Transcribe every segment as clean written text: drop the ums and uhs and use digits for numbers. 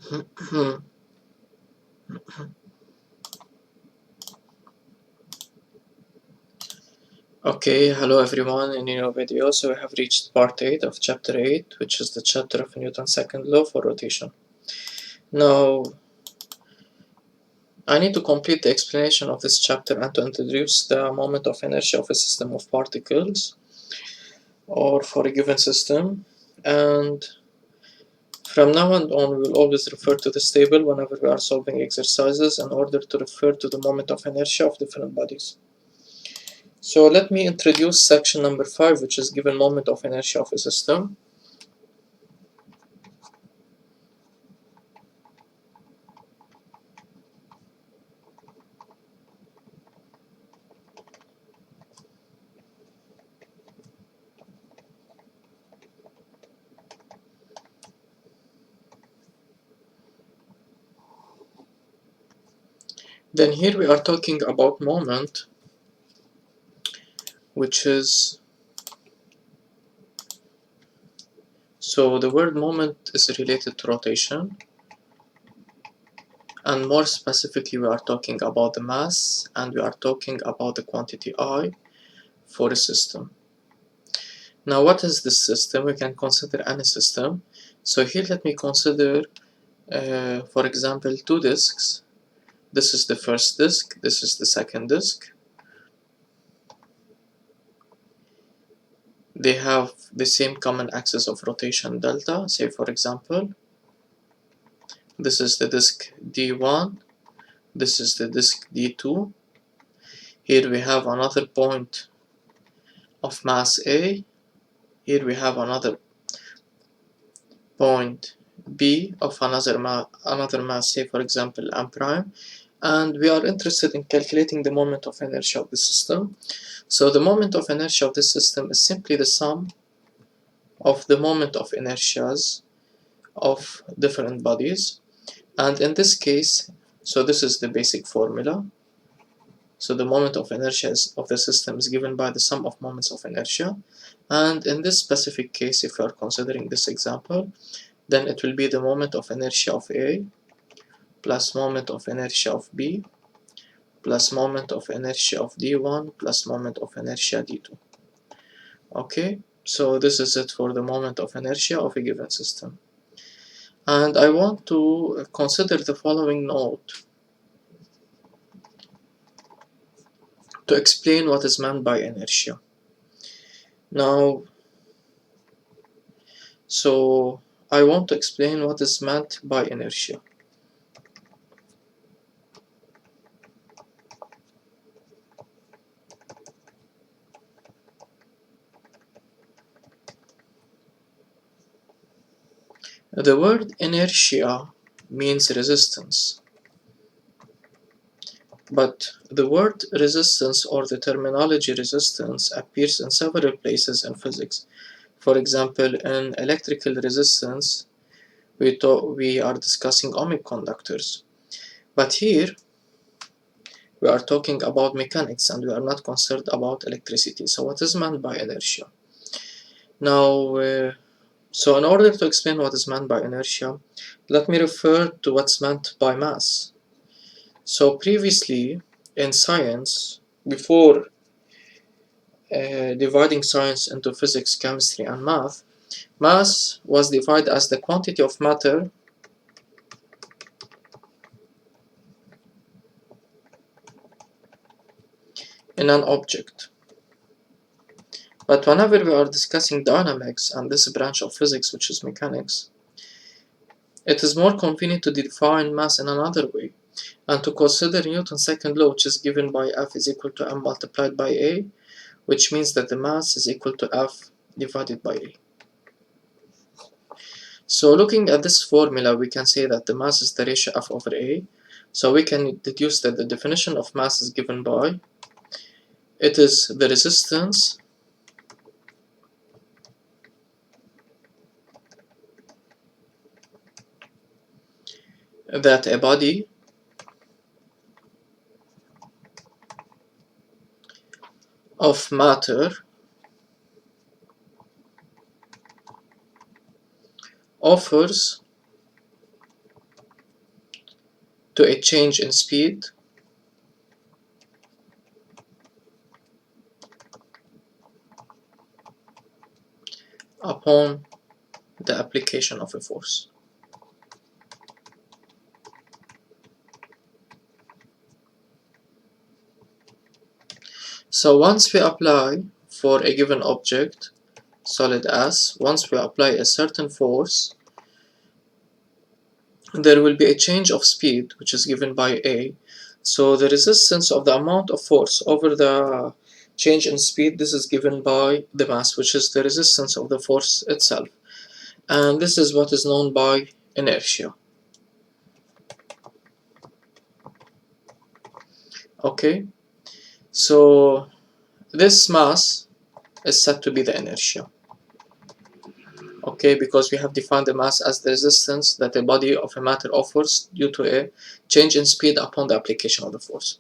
Okay, hello everyone. In your video, so we have reached part 8 of chapter 8, which is the chapter of Newton's second law for rotation. Now, I need to complete the explanation of this chapter and to introduce the moment of inertia of a system of particles or for a given system. And from now on, we will always refer to this table whenever we are solving exercises in order to refer to the moment of inertia of different bodies. So let me introduce section number 5, which is given moment of inertia of a system. Then here we are talking about moment, which is, so the word moment is related to rotation, and more specifically we are talking about the mass, and we are talking about the quantity I for a system. Now what is this system? We can consider any system. So here let me consider, for example, two disks. This is the first disk, this is the second disk. They have the same common axis of rotation delta. Say for example, this is the disk D1, this is the disk D2. Here we have another point of mass A. Here we have another point B of another mass, say for example M prime. And we are interested in calculating the moment of inertia of the system. So the moment of inertia of this system is simply the sum of the moment of inertias of different bodies. And in this case, so this is the basic formula. So the moment of inertia of the system is given by the sum of moments of inertia. And in this specific case, if we are considering this example, then it will be the moment of inertia of A plus moment of inertia of B plus moment of inertia of D1 plus moment of inertia D2. Okay, so this is it for the moment of inertia of a given system. And I want to consider the following note to explain what is meant by inertia. Now, so I want to explain what is meant by inertia. The word inertia means resistance, but the word resistance or the terminology resistance appears in several places in physics. For example, in electrical resistance, we are discussing ohmic conductors, but here we are talking about mechanics and we are not concerned about electricity. So what is meant by inertia? Now, so in order to explain what is meant by inertia, let me refer to what's meant by mass. So previously in science, before dividing science into physics, chemistry, and math, mass was defined as the quantity of matter in an object. But whenever we are discussing dynamics and this branch of physics, which is mechanics, it is more convenient to define mass in another way and to consider Newton's second law, which is given by F is equal to m multiplied by A, which means that the mass is equal to F divided by A. So looking at this formula, we can say that the mass is the ratio F over A. So we can deduce that the definition of mass is given by, it is the resistance that a body of matter offers to a change in speed upon the application of a force. So once we apply for a given object, solid S, once we apply a certain force, there will be a change of speed, which is given by A. So the resistance of the amount of force over the change in speed, this is given by the mass, which is the resistance of the force itself. And this is what is known by inertia. Okay, so this mass is said to be the inertia. Okay, because we have defined the mass as the resistance that a body of a matter offers due to a change in speed upon the application of the force.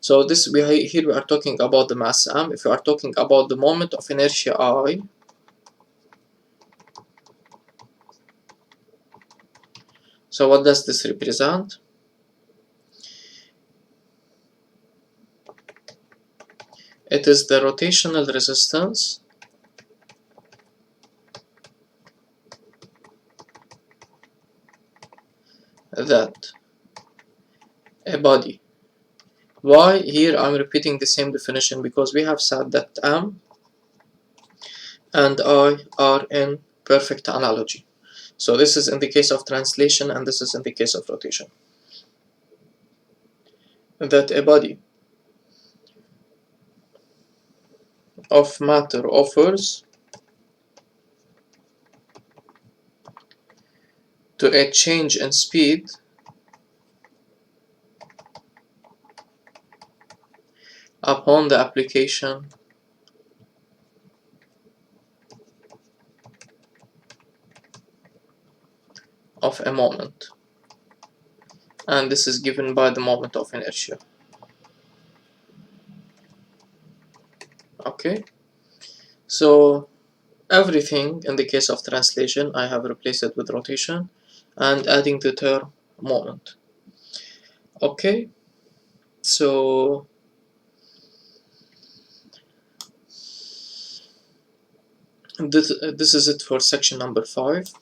So here we are talking about the mass m. If we are talking about the moment of inertia I, so what does this represent? It is the rotational resistance that a body. Why here I'm repeating the same definition? Because we have said that m and I are in perfect analogy. So this is in the case of translation and this is in the case of rotation. That a body of matter offers to a change in speed upon the application of a moment, and this is given by the moment of inertia. Okay, so everything in the case of translation I have replaced it with rotation and adding the term moment. Okay, so this is it for section number 5.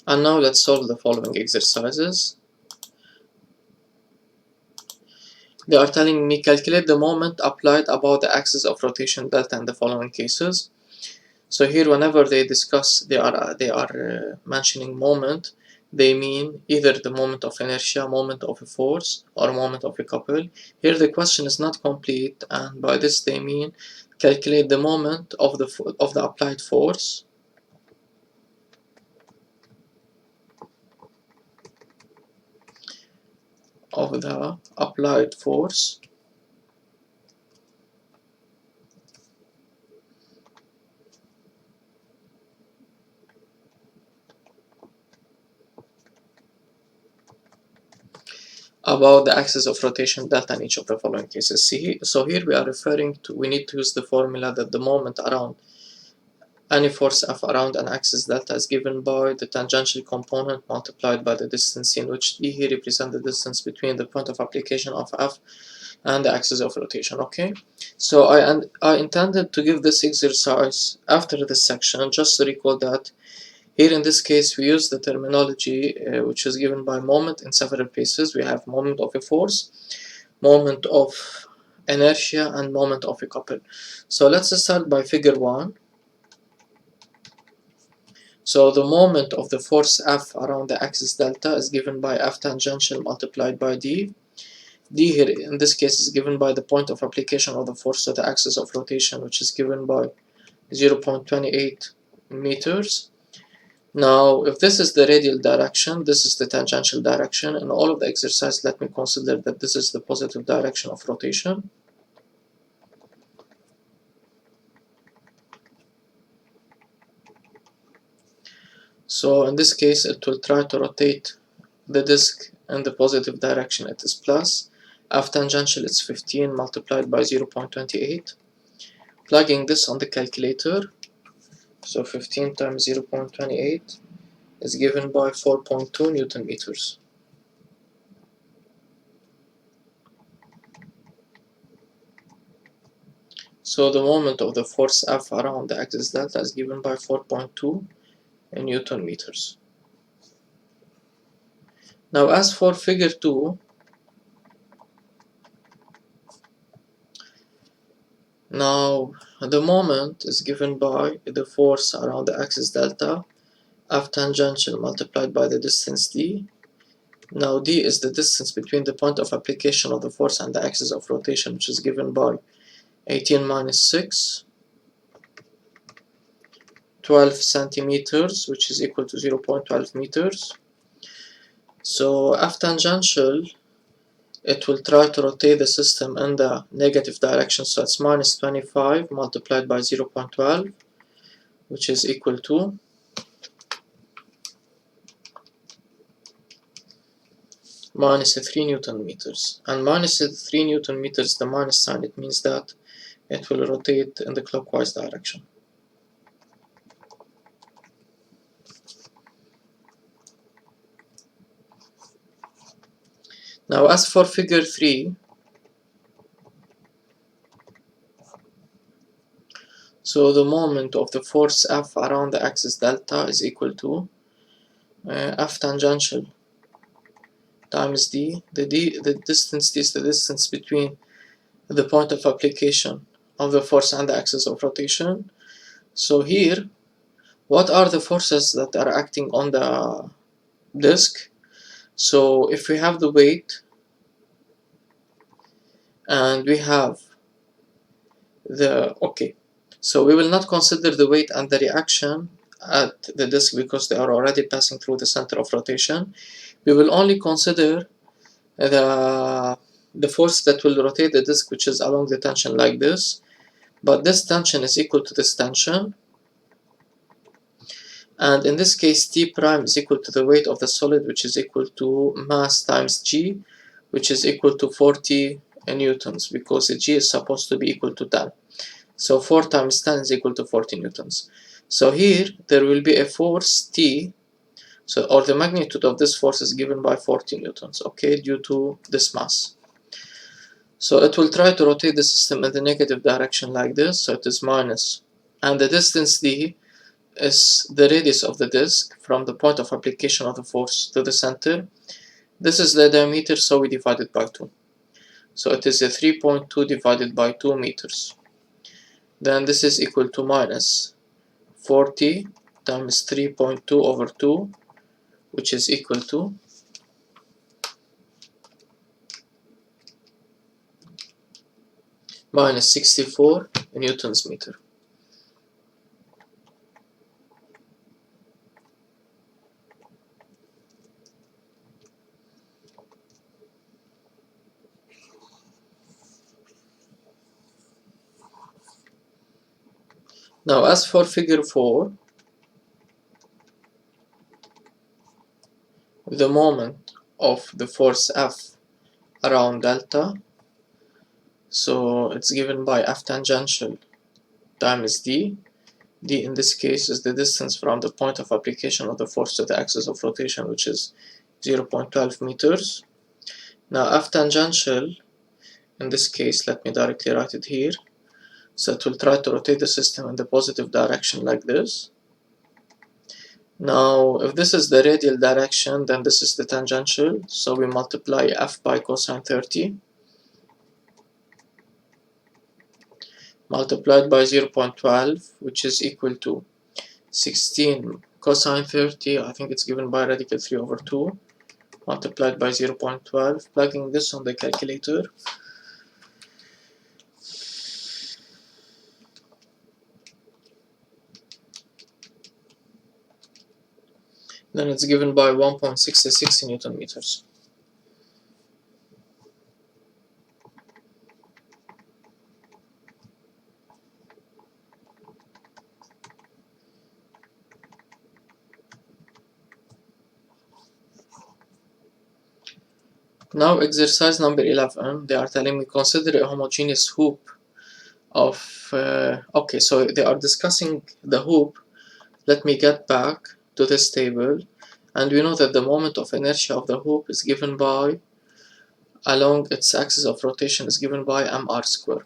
And now let's solve the following exercises. They are telling me calculate the moment applied about the axis of rotation delta in the following cases. So here whenever they discuss, they are mentioning moment, they mean either the moment of inertia, moment of a force, or moment of a couple. Here the question is not complete, and by this they mean calculate the moment of the applied force about the axis of rotation delta in each of the following cases. See, so here we are referring to, we need to use the formula that the moment around any force F around an axis delta is given by the tangential component multiplied by the distance in which D here represents the distance between the point of application of F and the axis of rotation. Okay, so I intended to give this exercise after this section just to recall that here in this case we use the terminology which is given by moment in several places. We have moment of a force, moment of inertia, and moment of a couple. So let's start by figure 1. So the moment of the force F around the axis delta is given by F tangential multiplied by D. D here in this case is given by the point of application of the force to the axis of rotation, which is given by 0.28 meters. Now, if this is the radial direction, this is the tangential direction. In all of the exercise, let me consider that this is the positive direction of rotation. So in this case, it will try to rotate the disk in the positive direction. It is plus. F tangential is 15 multiplied by 0.28. Plugging this on the calculator. So 15 times 0.28 is given by 4.2 Newton meters. So the moment of the force F around the axis delta is given by 4.2 Newton meters. Now as for figure 2, now the moment is given by the force around the axis delta, F tangential multiplied by the distance d. Now d is the distance between the point of application of the force and the axis of rotation, which is given by 18 minus 6, 12 centimeters, which is equal to 0.12 meters. So F tangential, it will try to rotate the system in the negative direction, so it's minus 25 multiplied by 0.12, which is equal to minus 3 Newton meters. And minus 3 Newton meters, the minus sign, it means that it will rotate in the clockwise direction. Now as for figure 3, so the moment of the force F around the axis delta is equal to F tangential times d. The distance d is the distance between the point of application of the force and the axis of rotation. So here, what are the forces that are acting on the disk? So if we have the weight and we have so we will not consider the weight and the reaction at the disk because they are already passing through the center of rotation. We will only consider the force that will rotate the disk, which is along the tension like this, but this tension is equal to this tension, and in this case T prime is equal to the weight of the solid, which is equal to mass times G, which is equal to 40 newtons, because G is supposed to be equal to 10. So 4 times 10 is equal to 40 newtons. So here there will be a force T, or the magnitude of this force is given by 40 newtons, okay, due to this mass. So it will try to rotate the system in the negative direction like this, so it is minus, and the distance d is the radius of the disk from the point of application of the force to the center. This is the diameter, so we divide it by 2. So it is a 3.2 divided by 2 meters. Then this is equal to minus 40 times 3.2 over 2, which is equal to minus 64 newtons meter. Now as for figure 4, the moment of the force F around delta, so it's given by F tangential times d. D in this case is the distance from the point of application of the force to the axis of rotation, which is 0.12 meters. Now F tangential, in this case, let me directly write it here. So it will try to rotate the system in the positive direction like this. Now if this is the radial direction, then this is the tangential, so we multiply F by cosine 30 multiplied by 0.12, which is equal to 16 cosine 30, I think it's given by radical 3 over 2, multiplied by 0.12, plugging this on the calculator. Then it's given by 1.66 Newton meters. Now exercise number 11, they are telling me consider a homogeneous hoop of, okay, so they are discussing the hoop. Let me get back to this table, and we know that the moment of inertia of the hoop is given by, along its axis of rotation, is given by mr square.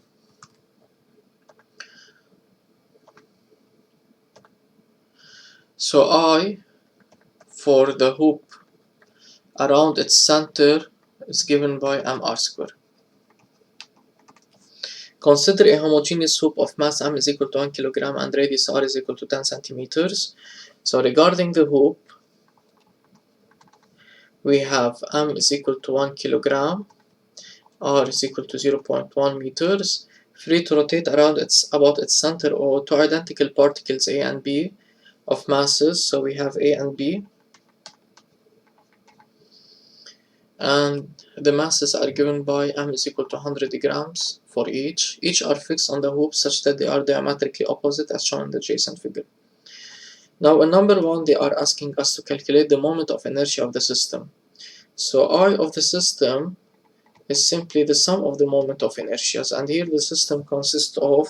So I for the hoop around its center is given by mr square. Consider a homogeneous hoop of mass m is equal to 1 kg and radius r is equal to 10 centimeters. So regarding the hoop, we have m is equal to 1 kg, r is equal to 0.1 meters, free to rotate around about its center or two identical particles A and B of masses. So we have A and B, and the masses are given by m is equal to 100 grams for each. Each are fixed on the hoop such that they are diametrically opposite as shown in the adjacent figure. Now in number 1 they are asking us to calculate the moment of inertia of the system. So I of the system is simply the sum of the moment of inertias, and here the system consists of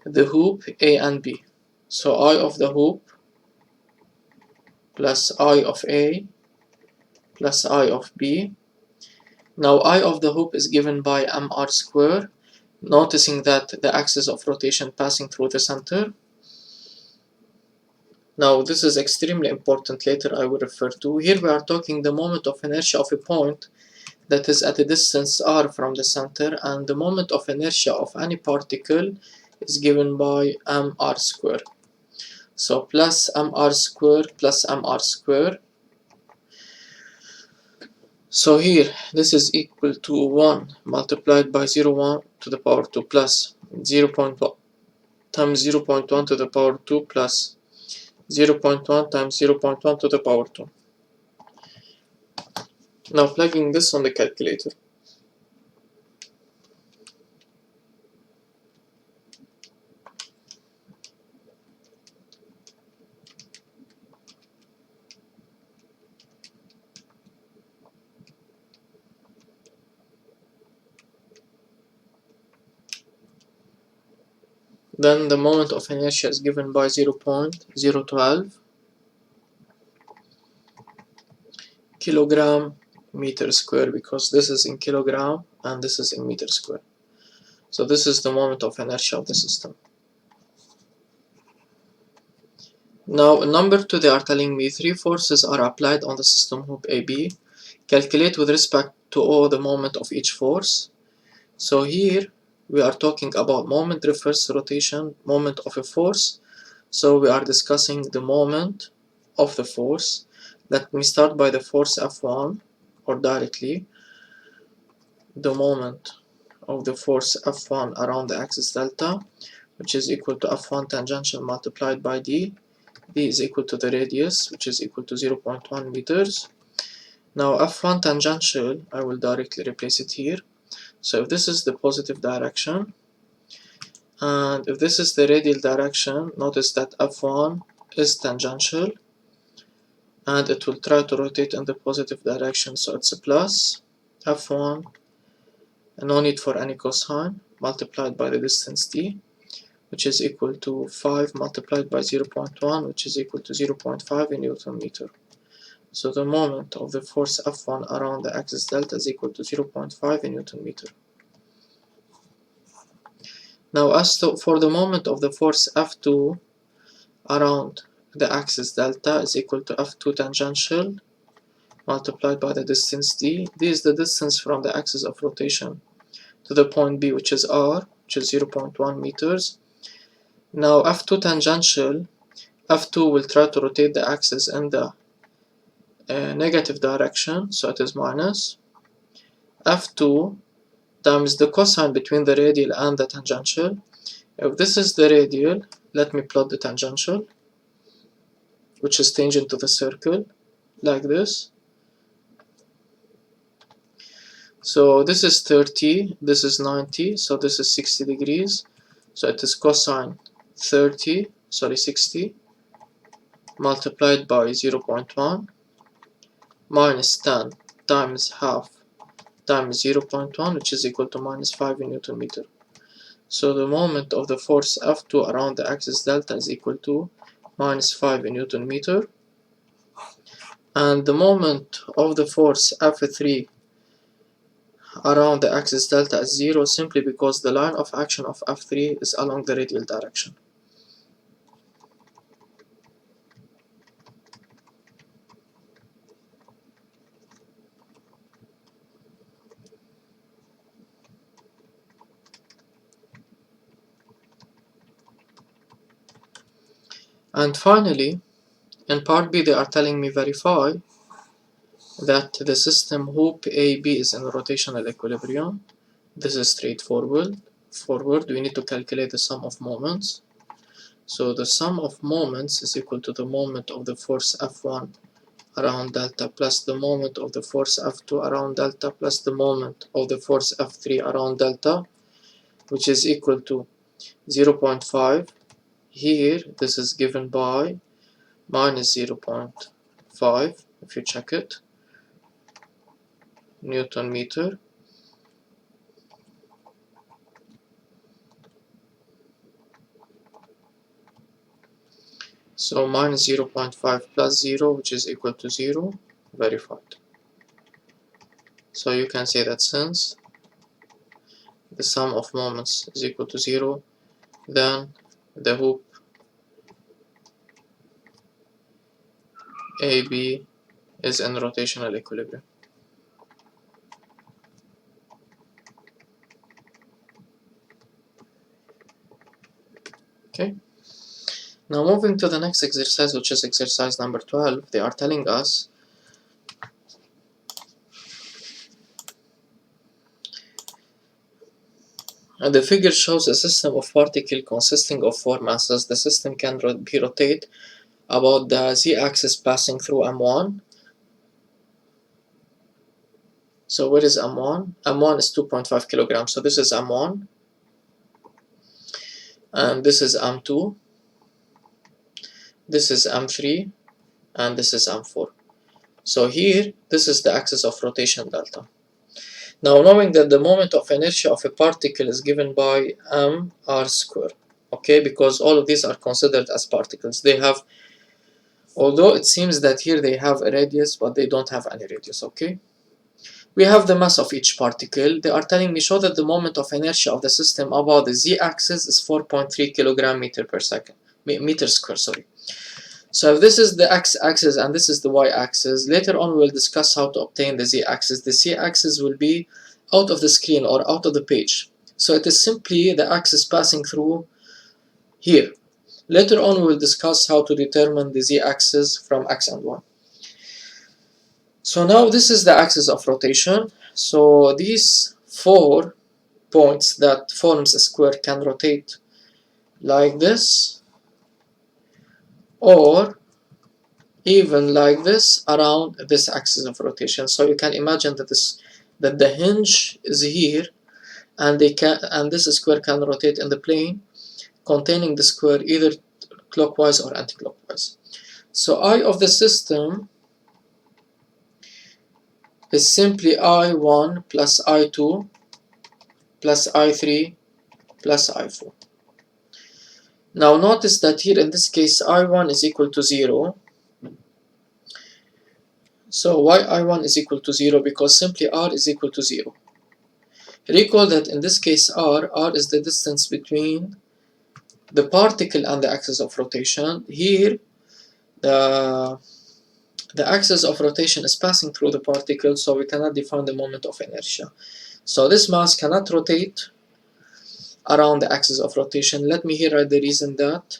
the hoop A and B. So I of the hoop plus I of A plus I of B. Now I of the hoop is given by mr square, noticing that the axis of rotation passing through the center. Now this is extremely important, later I will refer to. Here we are talking the moment of inertia of a point that is at a distance r from the center, and the moment of inertia of any particle is given by mr square. So plus mr square plus mr square. So here this is equal to 1 multiplied by 0.1 to the power 2 plus 0.1 times 0.1 to the power 2 plus 0.1 times 0.1 to the power 2. Now plugging this on the calculator. Then the moment of inertia is given by 0.012 kilogram meter square, because this is in kilogram and this is in meter square. So this is the moment of inertia of the system. Now in number 2 they are telling me 3 forces are applied on the system hoop AB. Calculate with respect to O the moment of each force. So here we are talking about moment reverse rotation, moment of a force. So we are discussing the moment of the force. Let me start by the force F1, or directly the moment of the force F1 around the axis delta, which is equal to F1 tangential multiplied by D. D is equal to the radius, which is equal to 0.1 meters. Now F1 tangential, I will directly replace it here. So if this is the positive direction, and if this is the radial direction, notice that F1 is tangential, and it will try to rotate in the positive direction, so it's a plus F1, and no need for any cosine, multiplied by the distance D, which is equal to 5 multiplied by 0.1, which is equal to 0.5 in Newton meter. So the moment of the force F1 around the axis delta is equal to 0.5 in Newton meter. Now for the moment of the force F2 around the axis delta is equal to F2 tangential multiplied by the distance D. D is the distance from the axis of rotation to the point B, which is R, which is 0.1 meters. Now F2 tangential, F2 will try to rotate the axis in the negative direction, so it is minus F2 times the cosine between the radial and the tangential. If this is the radial, let me plot the tangential, which is tangent to the circle, like this. So this is 30, this is 90, so this is 60 degrees. So it is cosine 60 multiplied by 0.1 minus 10 times half times 0.1, which is equal to minus 5 in Newton meter. So the moment of the force F2 around the axis delta is equal to minus 5 in Newton meter. and the moment of the force F3 around the axis delta is 0 simply because the line of action of F3 is along the radial direction. And finally, in part B, they are telling me verify that the system hoop AB is in rotational equilibrium. This is straightforward. We need to calculate the sum of moments. So the sum of moments is equal to the moment of the force F1 around delta plus the moment of the force F2 around delta plus the moment of the force F3 around delta, which is equal to 0.5. Here, this is given by minus 0.5, if you check it, Newton meter. So minus 0.5 plus 0, which is equal to 0, verified. So you can say that since the sum of moments is equal to 0, then the hoop AB is in rotational equilibrium. Okay. Now moving to the next exercise, which is exercise number 12, they are telling us the figure shows a system of particles consisting of four masses. The system can be rotated about the z-axis passing through M1. So where is M1? M1 is 2.5 kilograms. So this is M1, and this is M2, this is M3, and this is M4. So here, this is the axis of rotation delta. Now knowing that the moment of inertia of a particle is given by mr square, okay, because all of these are considered as particles. They have, although it seems that here they have a radius, but they don't have any radius, okay. We have the mass of each particle. They are telling me show that the moment of inertia of the system about the z-axis is 4.3 kilogram meter per second, meter square, sorry. So if this is the x-axis and this is the y-axis, later on we'll discuss how to obtain the z-axis. The z-axis will be out of the screen or out of the page. So it is simply the axis passing through here. Later on we'll discuss how to determine the z-axis from x and y. So now this is the axis of rotation. So these 4 points that forms a square can rotate like this, or even like this around this axis of rotation. So you can imagine that the hinge is here, and this square can rotate in the plane containing the square either clockwise or anti-clockwise. So I of the system is simply I1 plus I2 plus I3 plus I4. Now notice that here in this case I1 is equal to 0. So why I1 is equal to 0? Because simply R is equal to 0. Recall that in this case R is the distance between the particle and the axis of rotation. Here the axis of rotation is passing through the particle, so we cannot define the moment of inertia. So this mass cannot rotate around the axis of rotation. Let me here write the reason that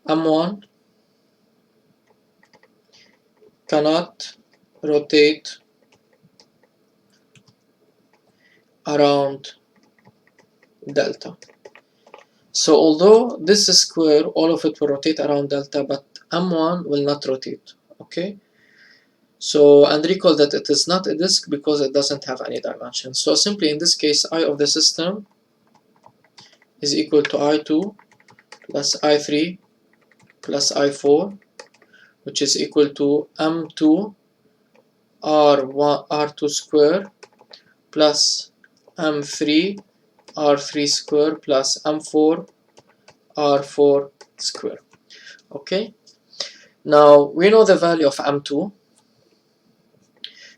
M1 cannot rotate around delta. So although this square, all of it will rotate around delta, but M1 will not rotate, okay? So, and recall that it is not a disk because it doesn't have any dimension. So simply in this case, I of the system is equal to I2 plus I3 plus I4, which is equal to M2 R1 R2 square plus M3 R3 square plus M4 R4 square. Okay, now we know the value of M2.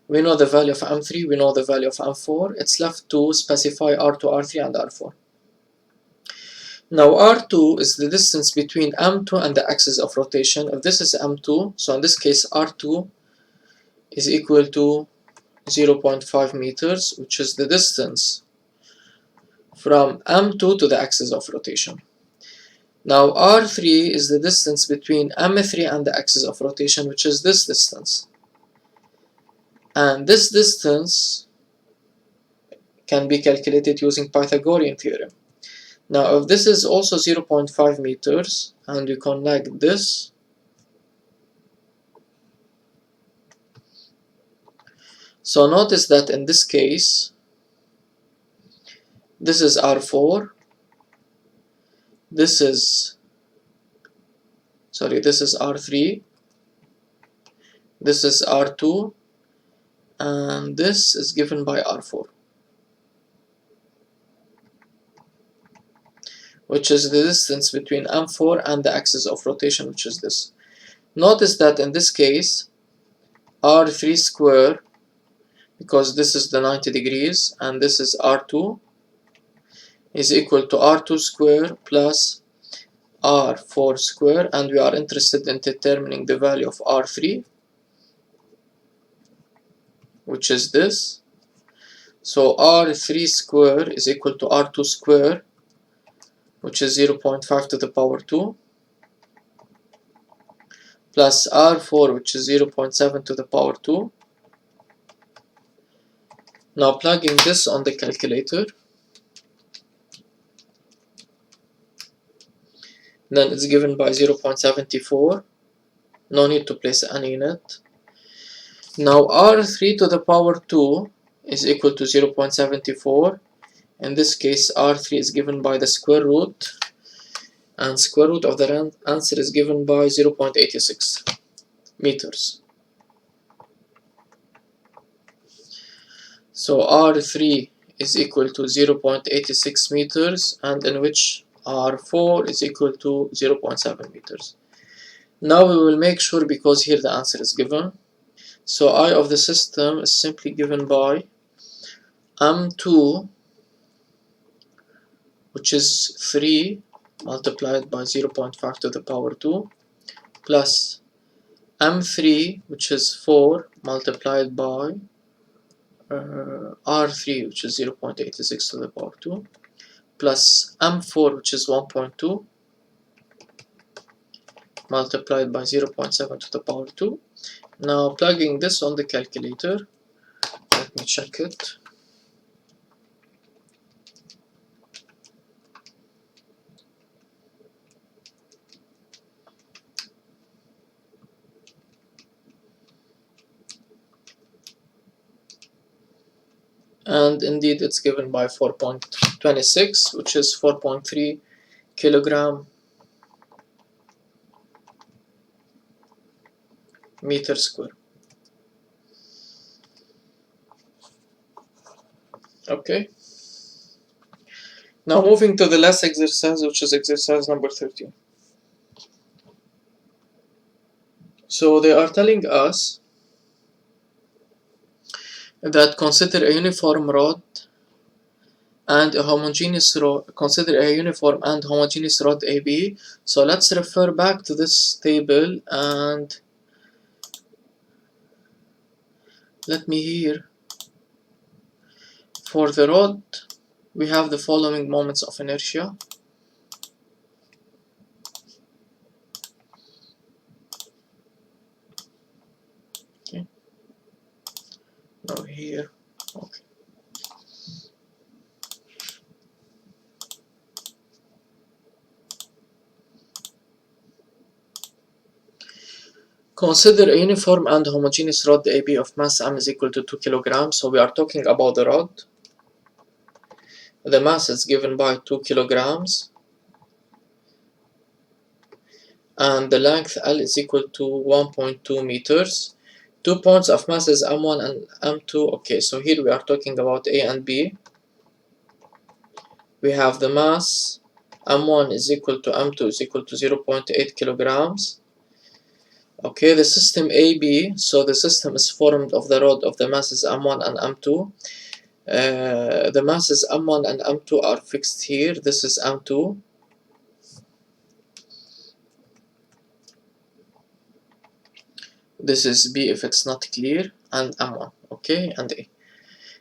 We know the value of M3, we know the value of M4. It's left to specify R2, R3, and R4. Now R2 is the distance between M2 and the axis of rotation. If this is M2, so in this case R2 is equal to 0.5 meters, which is the distance from M2 to the axis of rotation. Now R3 is the distance between M3 and the axis of rotation, which is this distance. And this distance can be calculated using Pythagorean theorem. Now if this is also 0.5 meters and we connect this, so notice that in this case this is R4, this is R3, this is R2, and this is given by R4, which is the distance between M4 and the axis of rotation, which is this. Notice that in this case R3 square, because this is the 90 degrees and this is R2, is equal to R2 square plus R4 square, and we are interested in determining the value of R3, which is this. So R3 square is equal to R2 square, which is 0.5 to the power 2, plus R4, which is 0.7 to the power 2. Now plugging this on the calculator, then it's given by 0.74. No need to place any unit. Now R3 to the power 2 is equal to 0.74. In this case R3 is given by the square root, and square root of the answer is given by 0.86 meters. So R3 is equal to 0.86 meters, and in which R4 is equal to 0.7 meters. Now we will make sure, because here the answer is given. So I of the system is simply given by M2, which is 3 multiplied by 0.5 to the power 2, plus M3, which is 4 multiplied by R3, which is 0.86 to the power 2, plus M4, which is 1.2 multiplied by 0.7 to the power 2. Now plugging this on the calculator, let me check it. And indeed it's given by 4.26, which is 4.3 kilogram meter square. Okay. Now moving to the last exercise, which is exercise number 13. So they are telling us that consider a uniform rod and a homogeneous rod. Consider a uniform and homogeneous rod AB. So let's refer back to this table and let me here. For the rod, we have the following moments of inertia. Okay. Now here, okay. Consider a uniform and homogeneous rod AB of mass m is equal to 2 kilograms. So we are talking about the rod. The mass is given by 2 kilograms. And the length L is equal to 1.2 meters. 2 points of mass is M1 and M2. Okay, so here we are talking about A and B. We have the mass M1 is equal to M2 is equal to 0.8 kilograms. Okay, the system AB, so the system is formed of the rod of the masses M1 and M2. The masses M1 and M2 are fixed here. This is M2. This is B if it's not clear, and M1, okay, and A.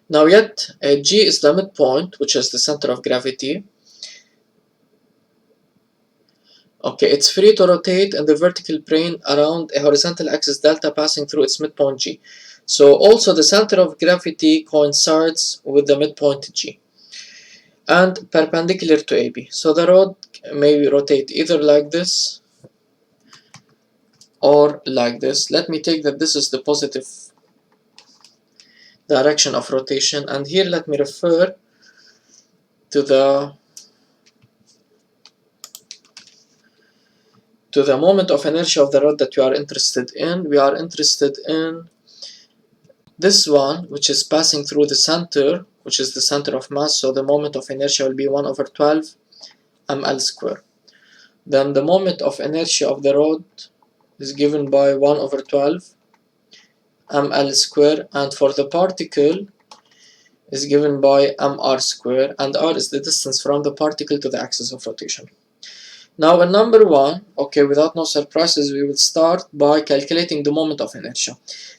Now yet, G is the midpoint, which is the center of gravity. Okay, it's free to rotate in the vertical plane around a horizontal axis delta passing through its midpoint G. So also the center of gravity coincides with the midpoint G and perpendicular to AB. So the rod may rotate either like this or like this. Let me take that this is the positive direction of rotation, and here let me refer to the moment of inertia of the rod that we are interested in. We are interested in this one, which is passing through the center, which is the center of mass, so the moment of inertia will be 1 over 12 ml square. Then the moment of inertia of the rod is given by 1 over 12 ml square, and for the particle is given by mr square, and r is the distance from the particle to the axis of rotation. Now in number 1, okay, without no surprises, we will start by calculating the moment of inertia.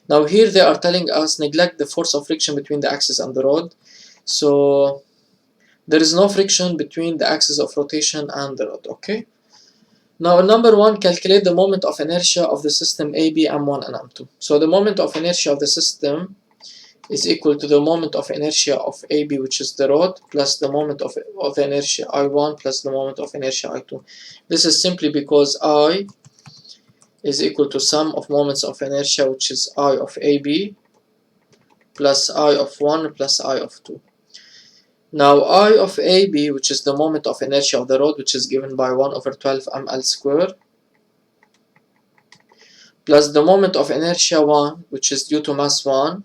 Now here they are telling us neglect the force of friction between the axis and the rod. So there is no friction between the axis of rotation and the rod, okay? Now in number 1, calculate the moment of inertia of the system AB, M1 and M2. So the moment of inertia of the system is equal to the moment of inertia of AB, which is the rod, plus the moment of inertia I1 plus the moment of inertia I2. This is simply because I is equal to sum of moments of inertia, which is I of AB plus I of 1 plus I of 2. Now I of AB, which is the moment of inertia of the rod, which is given by 1 over 12 ml square, plus the moment of inertia 1, which is due to mass 1,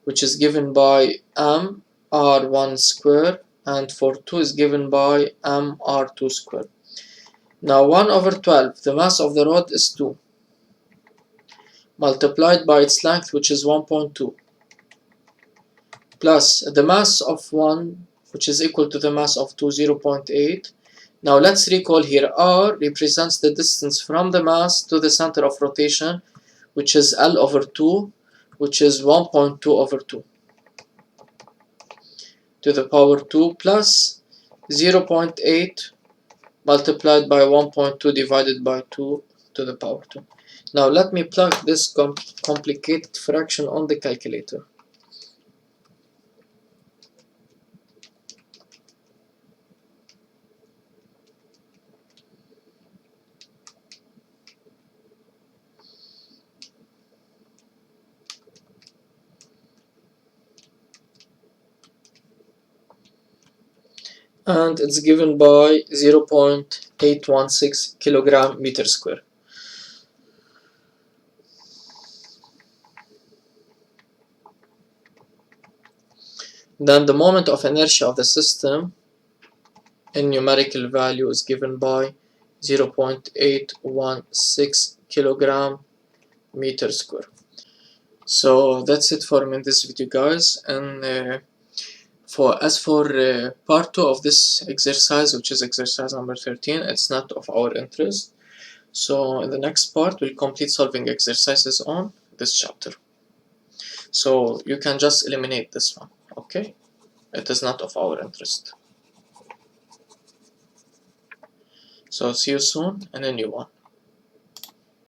which is given by m r1 square, and for 2 is given by m r2 square. Now 1 over 12, the mass of the rod is 2, multiplied by its length, which is 1.2, plus the mass of 1, which is equal to the mass of 2, 0.8. Now let's recall here, r represents the distance from the mass to the center of rotation, which is L over 2, which is 1.2 over 2 to the power 2 plus 0.8 multiplied by 1.2 divided by 2 to the power 2. Now let me plug this complicated fraction on the calculator. And it's given by 0.816 kilogram meter square. Then the moment of inertia of the system in numerical value is given by 0.816 kilogram meter square. So that's it for me in this video, guys. And as for part 2 of this exercise, which is exercise number 13, it's not of our interest. So in the next part, we'll complete solving exercises on this chapter. So you can just eliminate this one, okay? It is not of our interest. So see you soon in a new one.